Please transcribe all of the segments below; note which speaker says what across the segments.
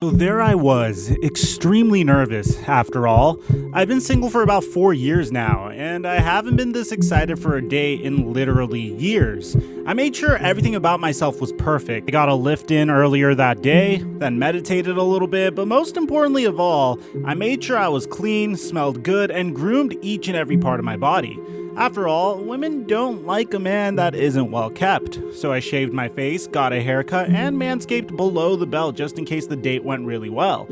Speaker 1: So there I was, extremely nervous after all. I've been single for about 4 years now, and I haven't been this excited for a date in literally years. I made sure everything about myself was perfect. I got a lift in earlier that day, then meditated a little bit, but most importantly of all, I made sure I was clean, smelled good, and groomed each and every part of my body. After all, women don't like a man that isn't well kept. So I shaved my face, got a haircut, and manscaped below the belt just in case the date went really well.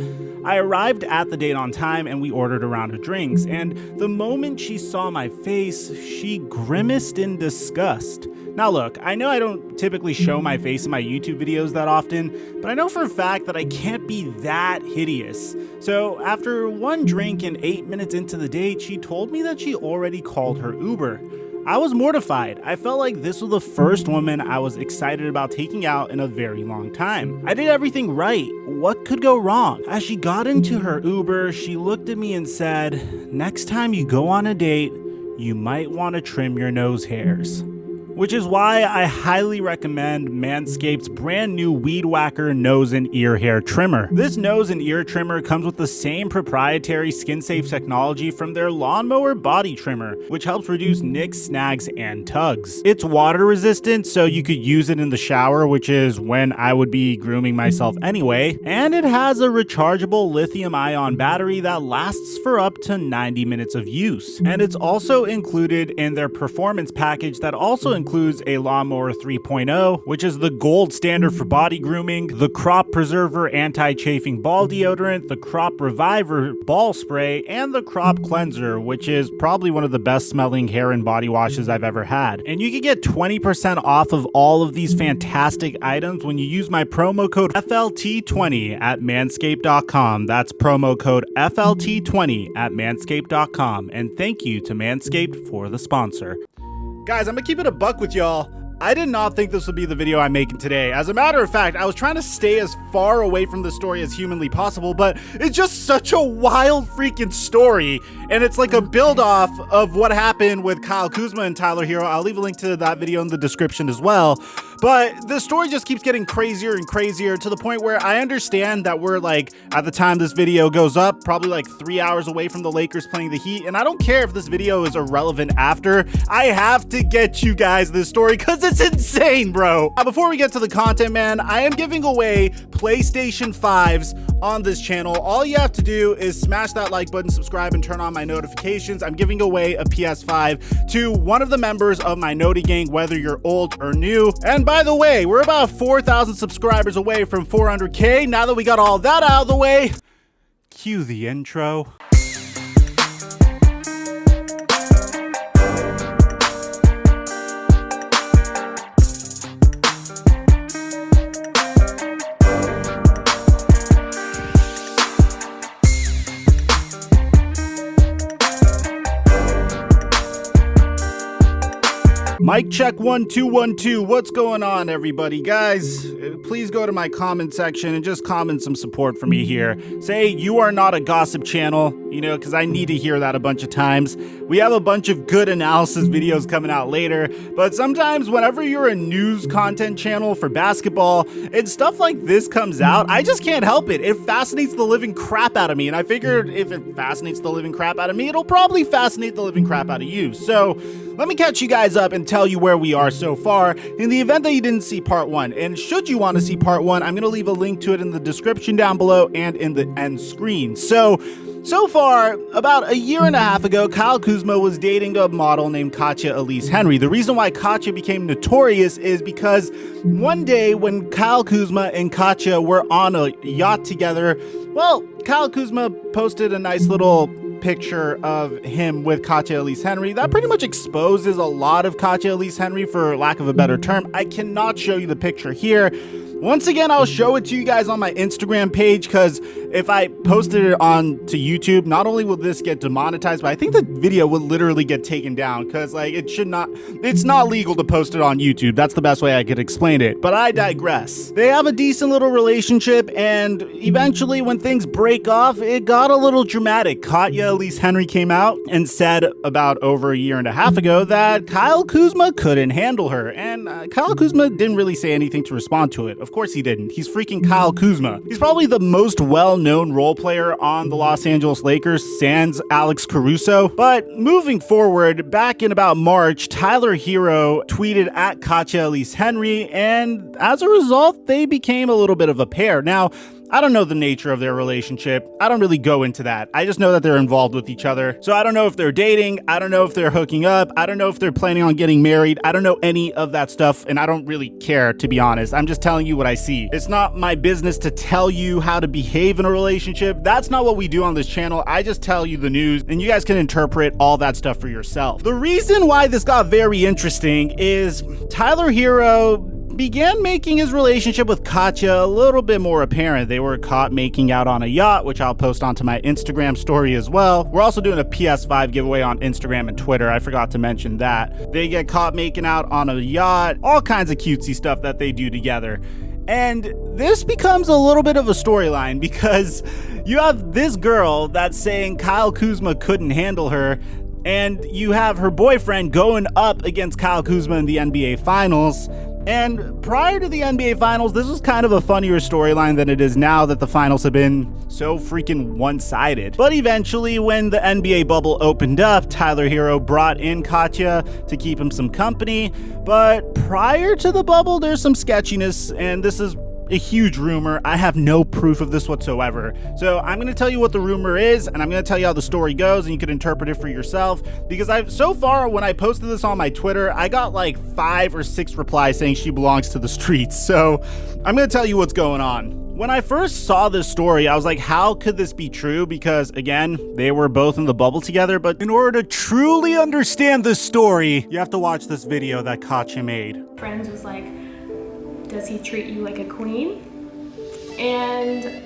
Speaker 1: I arrived at the date on time and we ordered a round of drinks, and the moment she saw my face, she grimaced in disgust. Now look, I know I don't typically show my face in my YouTube videos that often, but I know for a fact that I can't be that hideous. So after one drink and 8 minutes into the date, she told me that she already called her Uber. I was mortified. I felt like this was the first woman I was excited about taking out in a very long time. I did everything right. What could go wrong? As she got into her Uber, she looked at me and said, "Next time you go on a date, you might want to trim your nose hairs." Which is why I highly recommend Manscaped's brand new Weed Whacker nose and ear hair trimmer. This nose and ear trimmer comes with the same proprietary skin-safe technology from their lawnmower body trimmer, which helps reduce nicks, snags, and tugs. It's water resistant, so you could use it in the shower, which is when I would be grooming myself anyway, and it has a rechargeable lithium-ion battery that lasts for up to 90 minutes of use. And it's also included in their performance package that also includes a Lawnmower 3.0, which is the gold standard for body grooming, the Crop Preserver anti-chafing ball deodorant, the Crop Reviver ball spray, and the Crop Cleanser, which is probably one of the best smelling hair and body washes I've ever had. And you can get 20% off of all of these fantastic items when you use my promo code FLT20 at manscaped.com. That's promo code FLT20 at manscaped.com. And thank you to Manscaped for the sponsor. Guys, I'm gonna keep it a buck with y'all. I did not think this would be the video I'm making today. As a matter of fact, I was trying to stay as far away from the story as humanly possible, but it's just such a wild freaking story. And it's like a build-off of what happened with Kyle Kuzma and Tyler Herro. I'll leave a link to that video in the description as well. But the story just keeps getting crazier and crazier to the point where I understand that we're like, at the time this video goes up, probably like 3 hours away from the Lakers playing the Heat. And I don't care if this video is irrelevant after. I have to get you guys this story because it's insane, bro. Before we get to the content, man, I am giving away PlayStation 5s on this channel. All you have to do is smash that like button, subscribe, and turn on my notifications. I'm giving away a PS5 to one of the members of my Noti gang, whether you're old or new. And by the way, we're about 4,000 subscribers away from 400K. Now that we got all that out of the way, cue the intro. Mic check 1 2 1 2. What's going on, everybody? Guys, please go to my comment section and just comment some support for me here. Say you are not a gossip channel, you know, because I need to hear that a bunch of times. We have a bunch of good analysis videos coming out later, but sometimes whenever you're a news content channel for basketball and stuff like this comes out, I just can't help it. It fascinates the living crap out of me, and I figured if it fascinates the living crap out of me, it'll probably fascinate the living crap out of you. So let me catch you guys up and tell you where we are so far in the event that you didn't see part 1. And should you want to see part 1, I'm going to leave a link to it in the description down below and in the end screen. So far, about a year and a half ago, Kyle Kuzma was dating a model named KATYA Elise Henry. The reason why KATYA became notorious is because one day when Kyle Kuzma and KATYA were on a yacht together, well, Kyle Kuzma posted a nice little picture of him with KATYA Elise Henry that pretty much exposes a lot of KATYA Elise Henry, for lack of a better term. I cannot show you the picture here. Once again, I'll show it to you guys on my Instagram page, because if I posted it on to YouTube, not only will this get demonetized, but I think the video will literally get taken down, because like it's not legal to post it on YouTube. That's the best way I could explain it, but I digress. They have a decent little relationship, and eventually when things break off, it got a little dramatic. KATYA Elise Henry came out and said about over a year and a half ago that Kyle Kuzma couldn't handle her, and Kyle Kuzma didn't really say anything to respond to it. Of course he didn't. He's freaking Kyle Kuzma. He's probably the most well-known role player on the Los Angeles Lakers, sans Alex Caruso. But moving forward, back in about March, Tyler Herro tweeted at KATYA ELISE Henry, and as a result, they became a little bit of a pair. Now, I don't know the nature of their relationship. I don't really go into that. I just know that they're involved with each other. So I don't know if they're dating. I don't know if they're hooking up. I don't know if they're planning on getting married. I don't know any of that stuff, and I don't really care, to be honest. I'm just telling you what I see. It's not my business to tell you how to behave in a relationship. That's not what we do on this channel. I just tell you the news, and you guys can interpret all that stuff for yourself. The reason why this got very interesting is Tyler Herro began making his relationship with KATYA a little bit more apparent. They were caught making out on a yacht, which I'll post onto my Instagram story as well. We're also doing a PS5 giveaway on Instagram and Twitter. I forgot to mention that. They get caught making out on a yacht, all kinds of cutesy stuff that they do together. And this becomes a little bit of a storyline because you have this girl that's saying Kyle Kuzma couldn't handle her, and you have her boyfriend going up against Kyle Kuzma in the NBA Finals. And prior to the NBA Finals, this was kind of a funnier storyline than it is now that the finals have been so freaking one-sided. But eventually, when the NBA bubble opened up, Tyler Herro brought in KATYA to keep him some company. But prior to the bubble, there's some sketchiness, and this is a huge rumor. I have no proof of this whatsoever. So I'm going to tell you what the rumor is, and I'm going to tell you how the story goes, and you can interpret it for yourself. Because so far, when I posted this on my Twitter, I got like 5 or 6 replies saying she belongs to the streets. So I'm going to tell you what's going on. When I first saw this story, I was like, how could this be true? Because again, they were both in the bubble together. But in order to truly understand this story, you have to watch this video that KATYA made.
Speaker 2: Friends was like, does he treat you like a queen? And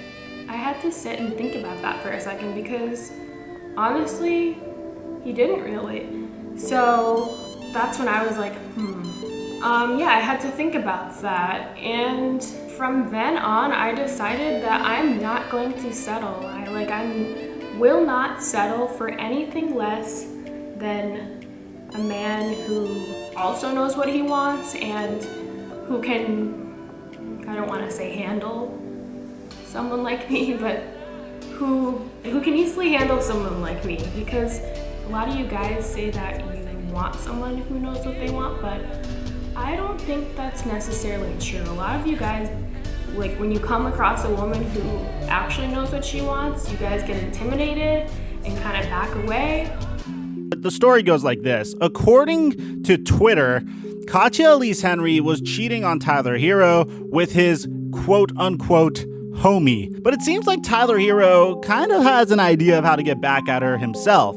Speaker 2: I had to sit and think about that for a second because honestly, he didn't really. So that's when I was like, yeah, I had to think about that. And from then on, I decided that I'm not going to settle. I will not settle for anything less than a man who also knows what he wants and who can, I don't want to say handle someone like me, but who can easily handle someone like me. Because a lot of you guys say that you want someone who knows what they want, but I don't think that's necessarily true. A lot of you guys, like when you come across a woman who actually knows what she wants, you guys get intimidated and kind of back away.
Speaker 1: The story goes like this. According to Twitter, KATYA ELISE Henry was cheating on Tyler Herro with his quote-unquote homie. But it seems like Tyler Herro kind of has an idea of how to get back at her himself,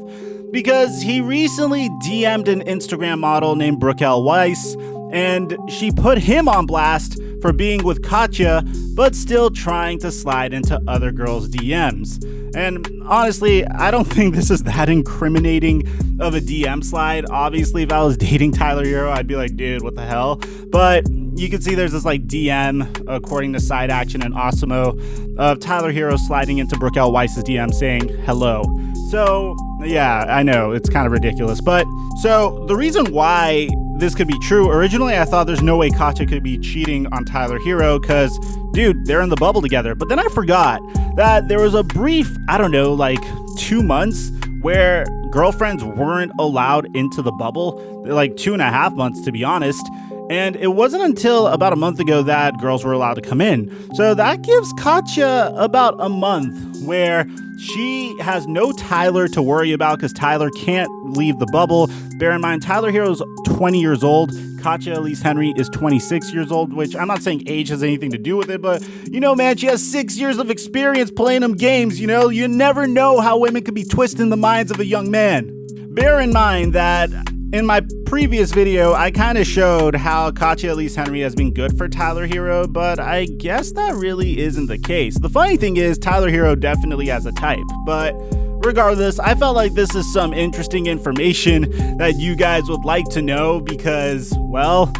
Speaker 1: because he recently DM'd an Instagram model named Brookel Weiss, and she put him on blast for being with KATYA, but still trying to slide into other girls' DMs. And honestly, I don't think this is that incriminating of a DM slide. Obviously, if I was dating Tyler Herro, I'd be like, dude, what the hell? But you can see there's this like DM, according to Side Action and Osimo, of Tyler Herro sliding into Brookel Weiss's DM saying hello. So yeah, I know it's kind of ridiculous. But so the reason why this could be true, originally I thought there's no way KATYA could be cheating on Tyler Herro because, dude, they're in the bubble together. But then I forgot that there was a brief, I don't know, like 2 months where girlfriends weren't allowed into the bubble, like 2.5 months to be honest. And it wasn't until about a month ago that girls were allowed to come in. So that gives KATYA about a month where she has no Tyler to worry about because Tyler can't leave the bubble. Bear in mind, Tyler Herro's 20 years old. KATYA ELISE Henry is 26 years old, which I'm not saying age has anything to do with it, but you know, man, she has 6 years of experience playing them games. You know, you never know how women could be twisting the minds of a young man. Bear in mind that in my previous video, I kind of showed how KATYA ELISE Henry has been good for Tyler Herro, but I guess that really isn't the case. The funny thing is, Tyler Herro definitely has a type, but regardless, I felt like this is some interesting information that you guys would like to know because, well,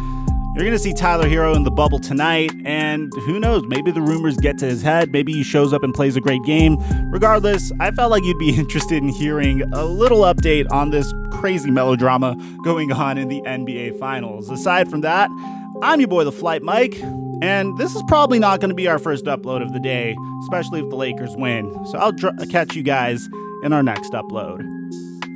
Speaker 1: you're going to see Tyler Herro in the bubble tonight, and who knows, maybe the rumors get to his head, maybe he shows up and plays a great game. Regardless, I felt like you'd be interested in hearing a little update on this crazy melodrama going on in the NBA Finals. Aside from that, I'm your boy, TheFlightMike, And this is probably not going to be our first upload of the day, especially if the Lakers win. So I'll catch you guys in our next upload.